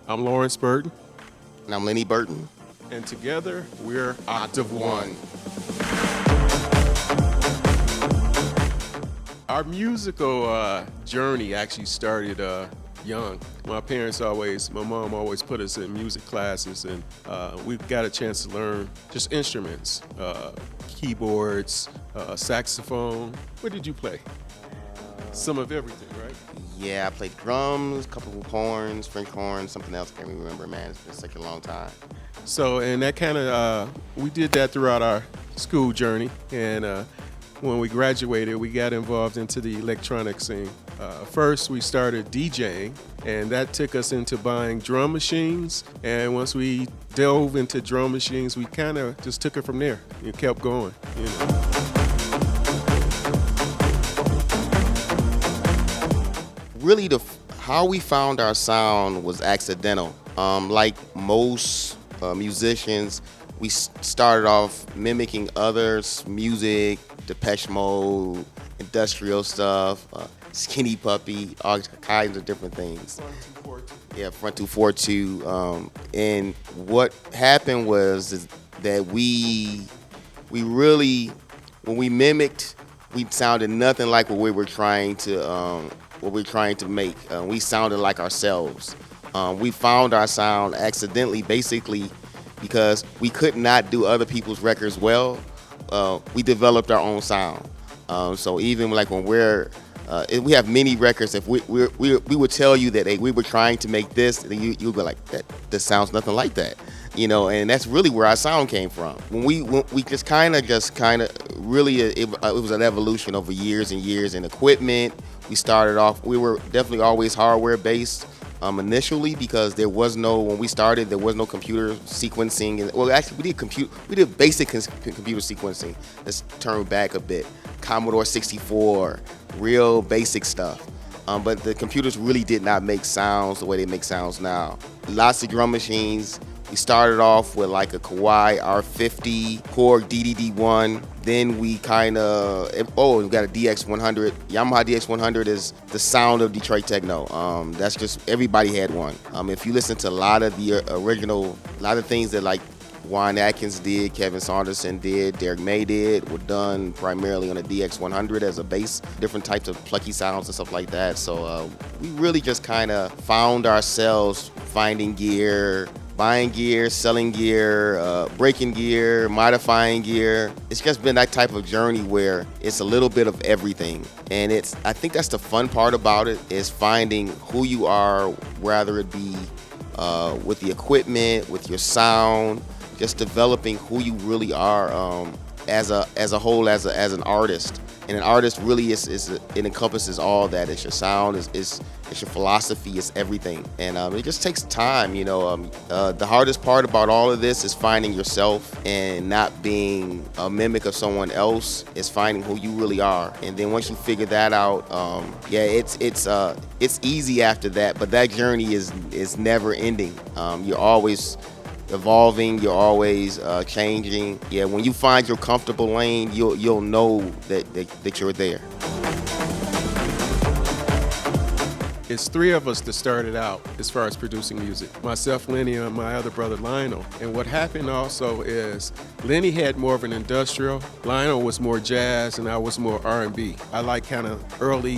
I'm Lawrence Burton, And I'm Lenny Burton. and together we're Octave One. Our musical journey actually started young. My mom always put us in music classes, and we got a chance to learn just instruments, keyboards, saxophone. What did you play? Some of everything, right? Yeah, I played drums, a couple of horns, French horns, something else. Can't remember, man. It's been such a long time. So, and that kind of, we did that throughout our school journey. And when we graduated, we got involved into the electronic scene. First, we started DJing, and that took us into buying drum machines. And once we dove into drum machines, we kind of just took it from there. It kept going, you know. Really, how we found our sound was accidental. Like most musicians, we started off mimicking others' music, Depeche Mode, industrial stuff, Skinny Puppy, all kinds of different things. Front 242. And what happened was that we really, when we mimicked, we sounded nothing like what we were trying to make. We sounded like ourselves. We found our sound accidentally, basically, because we could not do other people's records well. We developed our own sound. So even like when if we have many records, if we would tell you that, hey, we were trying to make this, then you'd be like, this sounds nothing like that. You know, and that's really where our sound came from. When we just kind of really, it was an evolution over years and years in equipment. We started off, we were definitely always hardware based initially, because when we started, there was no computer sequencing. Well, actually, we did basic computer sequencing. Let's turn back a bit. Commodore 64, real basic stuff. But the computers really did not make sounds the way they make sounds now. Lots of drum machines. We started off with like a Kawai R50, Korg DDD1. Then we we got a DX100. Yamaha DX100 is the sound of Detroit techno. That's just, everybody had one. If you listen to a lot of the original, a lot of things that like Juan Atkins did, Kevin Saunderson did, Derek May did, were done primarily on a DX100 as a bass, different types of plucky sounds and stuff like that. So we really just kind of found ourselves finding gear, buying gear, selling gear, breaking gear, modifying gear. It's just been that type of journey where it's a little bit of everything. And I think that's the fun part about it, is finding who you are, whether it be with the equipment, with your sound, just developing who you really are as a whole, as an artist. And an artist really it encompasses all that. It's your sound, it's your philosophy, it's everything. And it just takes time, you know. The hardest part about all of this is finding yourself and not being a mimic of someone else. Is finding who you really are. And then once you figure that out, it's easy after that. But that journey is never ending. You're always evolving, you're always changing. Yeah, when you find your comfortable lane, you'll know that you're there. It's three of us that started out as far as producing music. Myself, Lenny, and my other brother, Lionel. And what happened also is Lenny had more of an industrial, Lionel was more jazz, and I was more R&B. I like kind of early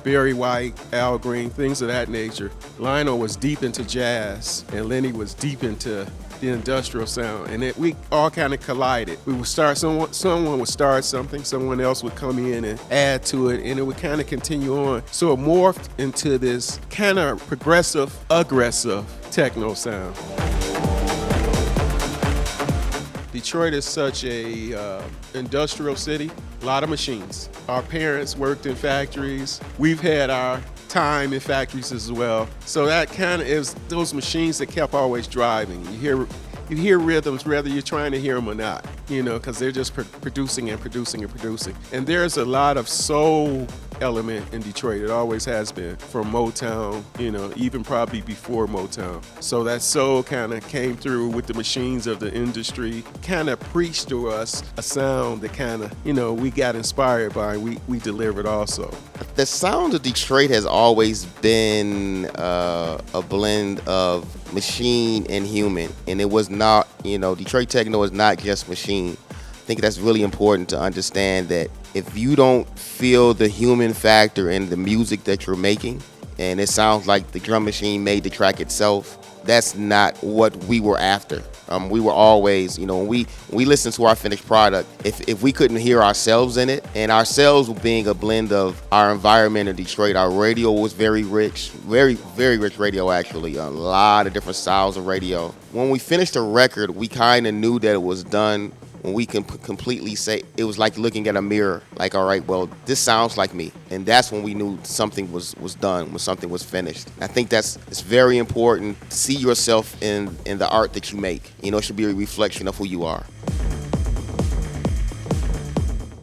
Barry White, Al Green, things of that nature. Lionel was deep into jazz, and Lenny was deep into the industrial sound, and we all kind of collided. We would start, someone would start something, someone else would come in and add to it, and it would kind of continue on. So it morphed into this kind of progressive, aggressive techno sound. Detroit is such a industrial city, a lot of machines. Our parents worked in factories. We've had our time in factories as well. So that kind of is those machines that kept always driving. You hear rhythms whether you're trying to hear them or not, you know, because they're just producing and producing and producing. And there's a lot of soul element in Detroit. It always has been, from Motown, even probably before Motown. So that soul kind of came through with the machines of the industry, kind of preached to us a sound that kind of, we got inspired by, and we delivered also. The sound of Detroit has always been a blend of machine and human, and it was not, Detroit techno is not just machine. I think that's really important to understand, that if you don't feel the human factor in the music that you're making, and it sounds like the drum machine made the track itself, that's not what we were after. We were always, when we listen to our finished product, if we couldn't hear ourselves in it, and ourselves being a blend of our environment in Detroit, our radio was very rich, very, very rich radio actually, a lot of different styles of radio. When we finished the record, we kind of knew that it was done when we can completely say, it was like looking at a mirror, like, all right, well, this sounds like me. And that's when we knew something was done, when something was finished. I think it's very important to see yourself in the art that you make. It should be a reflection of who you are.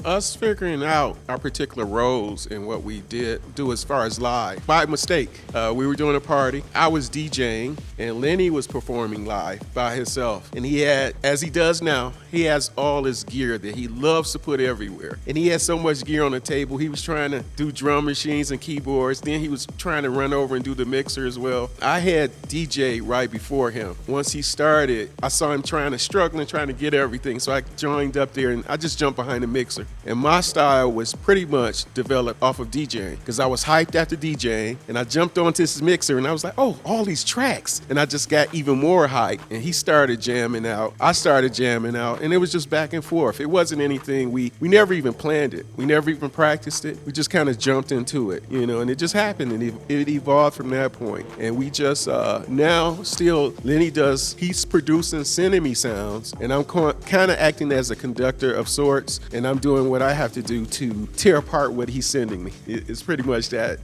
Us figuring out our particular roles in what we do as far as live. By mistake, we were doing a party. I was DJing, and Lenny was performing live by himself. And he had, as he does now, he has all his gear that he loves to put everywhere. And he had so much gear on the table. He was trying to do drum machines and keyboards. Then he was trying to run over and do the mixer as well. I had DJ right before him. Once he started, I saw him trying to get everything. So I joined up there, and I just jumped behind the mixer. And my style was pretty much developed off of DJing, because I was hyped after DJing, and I jumped onto this mixer, and I was like, oh, all these tracks. And I just got even more hyped, and he started jamming out. I started jamming out, and it was just back and forth. It wasn't anything, we never even planned it. We never even practiced it. We just kind of jumped into it, and it just happened, and it evolved from that point. And we just, now still, Lenny he's producing, sending me sounds, and I'm kind of acting as a conductor of sorts, and I'm doing what I have to do to tear apart what he's sending me. It's pretty much that.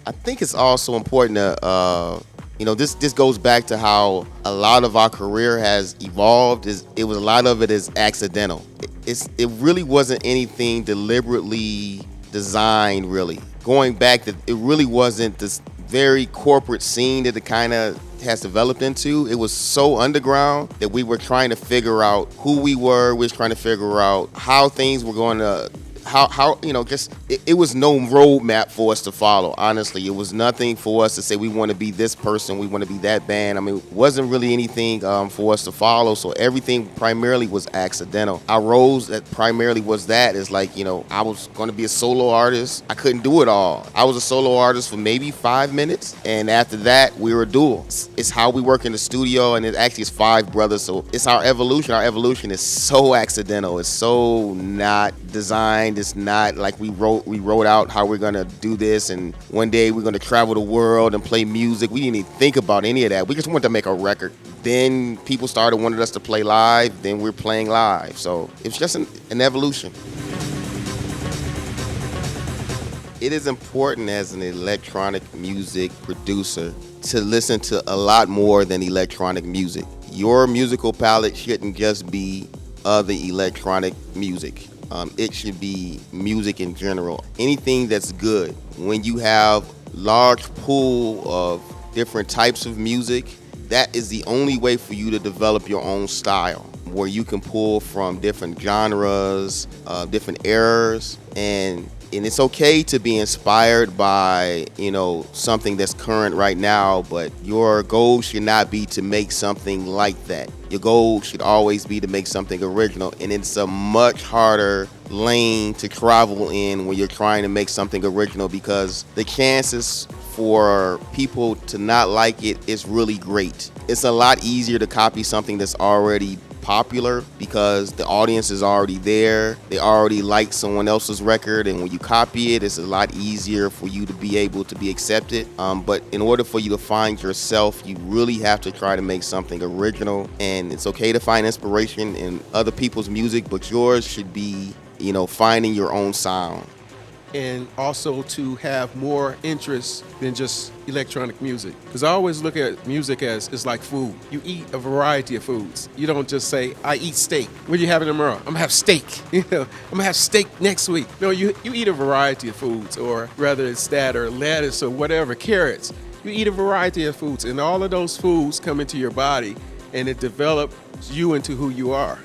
I think it's also important to, this goes back to how a lot of our career has evolved. A lot of it is accidental. It really wasn't anything deliberately designed, really. Going back, it really wasn't this very corporate scene that it kind of has developed into. It was so underground that we were trying to figure out who we were. We were trying to figure out how things were going to, it was no roadmap for us to follow. Honestly, it was nothing for us to say we want to be this person, we want to be that band. I mean, it wasn't really anything for us to follow. So everything primarily was accidental. Our roles that primarily was that is like, I was going to be a solo artist. I couldn't do it all. I was a solo artist for maybe 5 minutes, and after that, we were a duo. It's how we work in the studio, and it actually is 5 brothers. So it's our evolution. Our evolution is so accidental. It's so not designed. It's not like we wrote out how we're gonna do this, and one day we're gonna travel the world and play music. We didn't even think about any of that. We just wanted to make a record. Then people started wanting us to play live. Then we're playing live. So it's just an evolution. It is important as an electronic music producer to listen to a lot more than electronic music. Your musical palette shouldn't just be other electronic music. It should be music in general. Anything that's good. When you have large pool of different types of music, that is the only way for you to develop your own style, where you can pull from different genres, different eras, and it's okay to be inspired by, something that's current right now, but your goal should not be to make something like that. Your goal should always be to make something original, and it's a much harder lane to travel in when you're trying to make something original, because the chances for people to not like it is really great. It's a lot easier to copy something that's already popular because the audience is already there. They already like someone else's record, and when you copy it, it's a lot easier for you to be able to be accepted. But in order for you to find yourself, you really have to try to make something original. And it's okay to find inspiration in other people's music, but yours should be, finding your own sound. and also to have more interest than just electronic music. Because I always look at music as it's like food. You eat a variety of foods. You don't just say, I eat steak. What are you having tomorrow? I'm gonna have steak. I'm gonna have steak next week. No, you eat a variety of foods, or rather it's that or lettuce or whatever, carrots. You eat a variety of foods, and all of those foods come into your body and it develops you into who you are.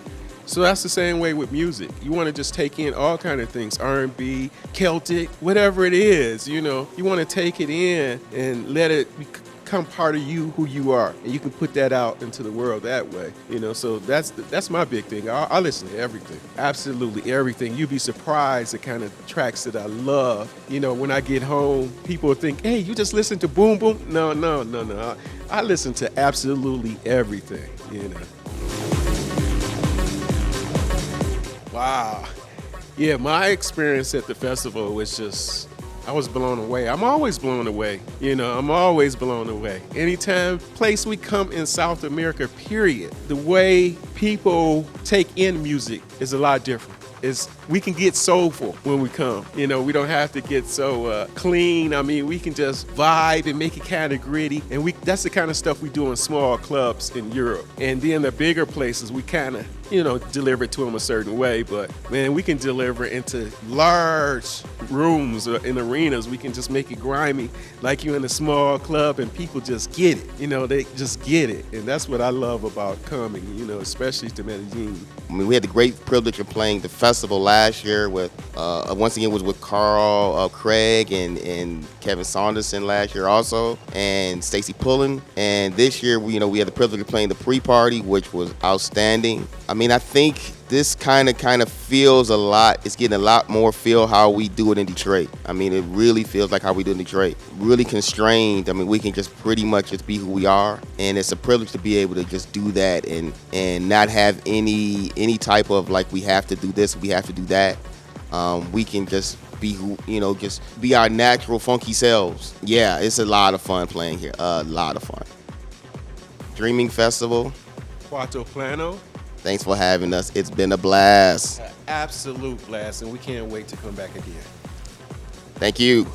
So that's the same way with music. You want to just take in all kind of things, R&B, Celtic, whatever it is, you want to take it in and let it become part of you, who you are, and you can put that out into the world that way, So that's my big thing. I listen to everything, absolutely everything. You'd be surprised the kind of tracks that I love. When I get home, people think, "Hey, you just listen to boom boom." No. I listen to absolutely everything. Wow. Yeah, my experience at the festival was just, I was blown away. I'm always blown away. I'm always blown away. Anytime, place we come in South America, period, the way people take in music is a lot different. We can get soulful when we come. We don't have to get so clean. I mean, we can just vibe and make it kind of gritty. And that's the kind of stuff we do in small clubs in Europe. And then the bigger places, we kind of, deliver it to them a certain way. But man, we can deliver into large rooms or in arenas. We can just make it grimy like you're in a small club and people just get it. They just get it. And that's what I love about coming, especially to Medellín. I mean, we had the great privilege of playing the festival last year with, once again, was with Carl Craig and Kevin Saunderson last year also, and Stacy Pullen. And this year, we had the privilege of playing the pre-party, which was outstanding. I mean, I think this kind of feels a lot. It's getting a lot more feel how we do it in Detroit. I mean, it really feels like how we do it in Detroit. Really constrained. I mean, we can just pretty much just be who we are, and it's a privilege to be able to just do that and not have any type of like we have to do this, we have to do that. We can just be who, just be our natural funky selves. Yeah, it's a lot of fun playing here. A lot of fun. Dreaming Festival. Cuarto Plano. Thanks for having us. It's been a blast. Absolute blast, and we can't wait to come back again. Thank you.